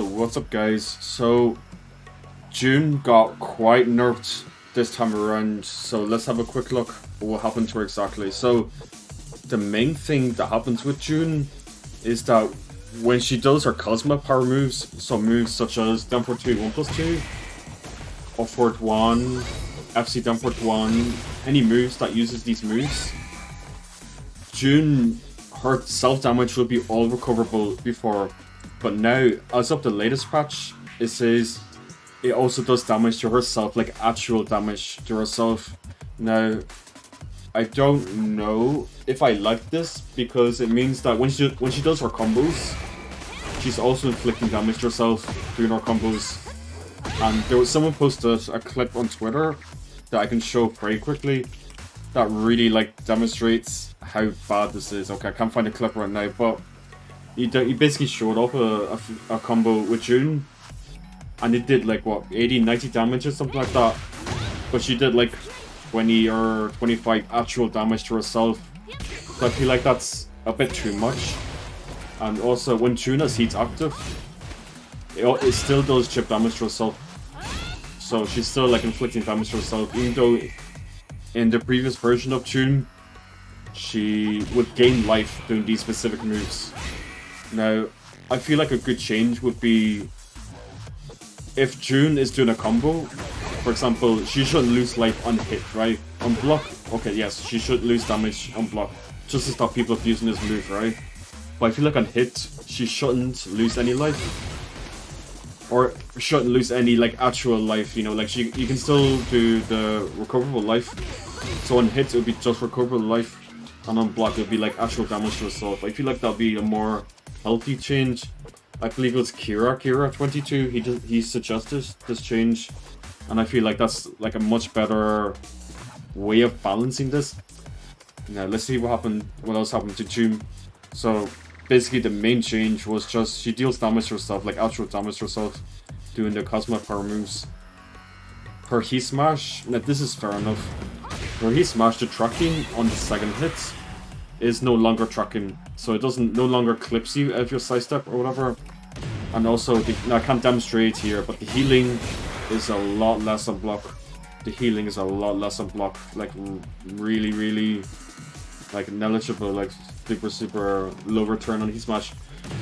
So what's up guys? So June got quite nerfed this time around, so let's have a quick look at what happened to her exactly. So the main thing that happens with June is that when she does her Cosmo power moves, so moves such as down forward 2, 1+2, or forward 1, FC down forward 1, any moves that uses these moves, June, her self damage will be all recoverable before. But now, as of the latest patch, it says it also does damage to herself, like actual damage to herself. Now, I don't know if I like this, because it means that when she does her combos, she's also inflicting damage to herself doing her combos. And there was someone posted a clip on Twitter that I can show very quickly that really demonstrates how bad this is. Okay, I can't find a clip right now, but he basically showed off a combo with June, and it did like what, 80-90 damage or something like that, but she did like 20 or 25 actual damage to herself. So I feel like that's a bit too much. And also when June has heat active, it still does chip damage to herself, so she's still like inflicting damage to herself, even though in the previous version of June she would gain life doing these specific moves. Now, I feel like a good change would be if June is doing a combo. For example, she shouldn't lose life on hit, right? On block, okay, yes, she should lose damage on block, just to stop people from using this move, right? But I feel like on hit, she shouldn't lose any life. Or shouldn't lose any like actual life, you know, like you can still do the recoverable life. So on hit, it would be just recoverable life, and on block, it would be like actual damage to herself. I feel like that would be a more healthy change. I believe it was Kira22, he suggested this change, and I feel like that's like a much better way of balancing this. Now let's see what else happened to June. So basically the main change was just she deals damage to herself, like actual damage to herself, doing the Cosmo power moves. Her heat smash, now this is fair enough. Her heat smash, the tracking on the second hit is no longer tracking, so it no longer clips you out of your sidestep or whatever. And also, now I can't demonstrate here, but the healing is a lot less on block. The healing is a lot less on block, like really like negligible, like super low return on heat smash.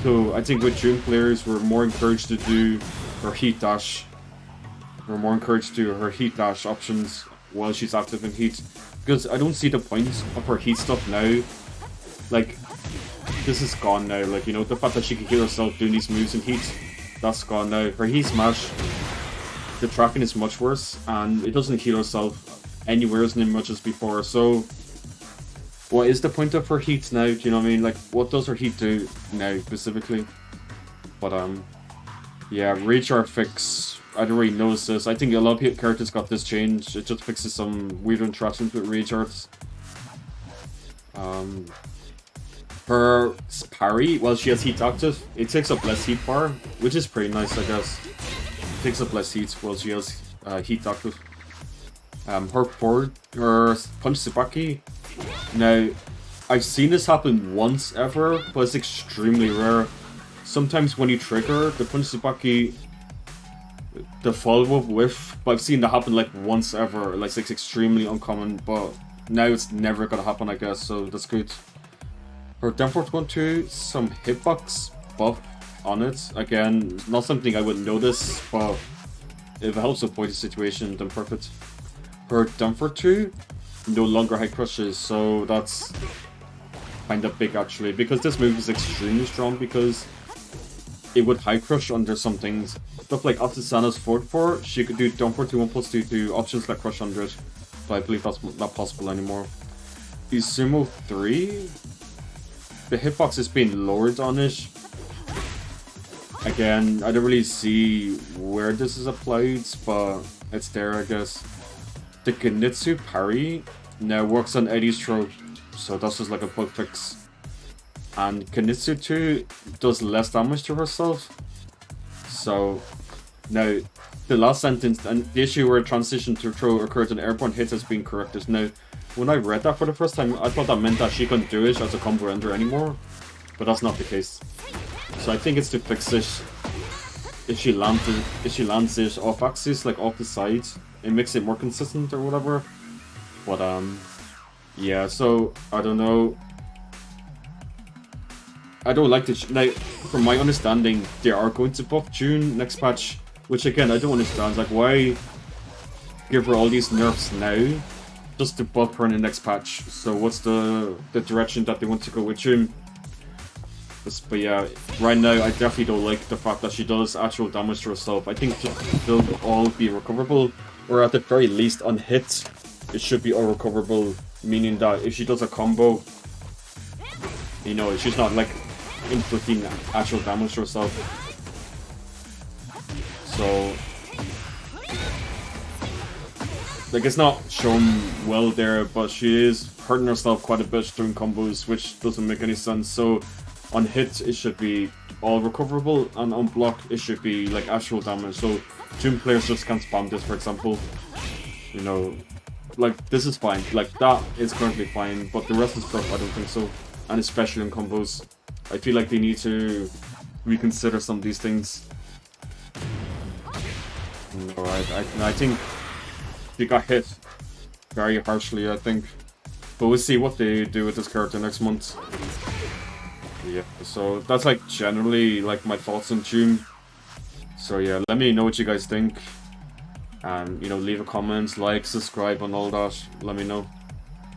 So I think with June players, we're more encouraged to do her heat dash. We're more encouraged to do her heat dash options while she's active in heat, because I don't see the point of her heat stuff now. Like, this is gone now, like, you know, the fact that she can heal herself doing these moves in heat, that's gone now. Her heat smash, the tracking is much worse, and it doesn't heal herself anywhere as much as before. So what is the point of her heat now? Do you know what I mean? Like, what does her heat do now specifically? But yeah, rage art fix, I don't really notice this. I think a lot of characters got this change. It just fixes some weird interactions with rage arts. Her parry, while she has heat active, it takes up less heat bar, which is pretty nice, I guess. It takes up less heat while she has heat active. Her punch Tsubaki. Now, I've seen this happen once ever, but it's extremely rare. Sometimes when you trigger the punch Tsubaki, the follow-up whiff, but I've seen that happen like once ever. Like, it's extremely uncommon, but now it's never gonna happen, I guess, so that's good. Her down forward 1-2, some hitbox buff on it. Again, not something I would notice, but if it helps avoid the situation, then perfect. Her down forward 2, no longer high crushes, so that's kind of big actually, because this move is extremely strong, because it would high crush under some things. Stuff like Atsusana's forward 4, she could do down forward 2, 1+2 to options like crush under it, but I believe that's not possible anymore. Izumo 3, the hitbox is being lowered on it. Again, I don't really see where this is applied, but it's there, I guess. The Genitsu parry now works on Eddie's throw, so that's just like a bug fix. And Genitsu 2 does less damage to herself. So now the last sentence, and the issue where transition to throw occurs and airborne hits has been corrected. Now, when I read that for the first time, I thought that meant that she couldn't do it as a combo ender anymore, but that's not the case. So I think it's to fix it. if she lands it off axis, like off the side, it makes it more consistent or whatever. But yeah. So I don't know. I don't like the like. From my understanding, they are going to buff June next patch, which again I don't understand. Like, why give her all these nerfs now, just to buff her in the next patch? So what's the direction that they want to go with June? But yeah, right now I definitely don't like the fact that she does actual damage to herself. I think they'll all be recoverable, or at the very least on hit, it should be all recoverable. Meaning that if she does a combo, you know, she's not like inflicting actual damage to herself. So, like, it's not shown well there, but she is hurting herself quite a bit doing combos, which doesn't make any sense. So, on hit, it should be all recoverable, and on block, it should be like actual damage. So, June players just can't spam this, for example. You know, like, this is fine. Like, that is currently fine, but the rest of stuff, I don't think so. And especially in combos, I feel like they need to reconsider some of these things. Alright, I think they got hit very harshly, I think. But we'll see what they do with this character next month. Yeah, so that's like generally like my thoughts on June. So yeah, let me know what you guys think. And, you know, leave a comment, like, subscribe, and all that. Let me know.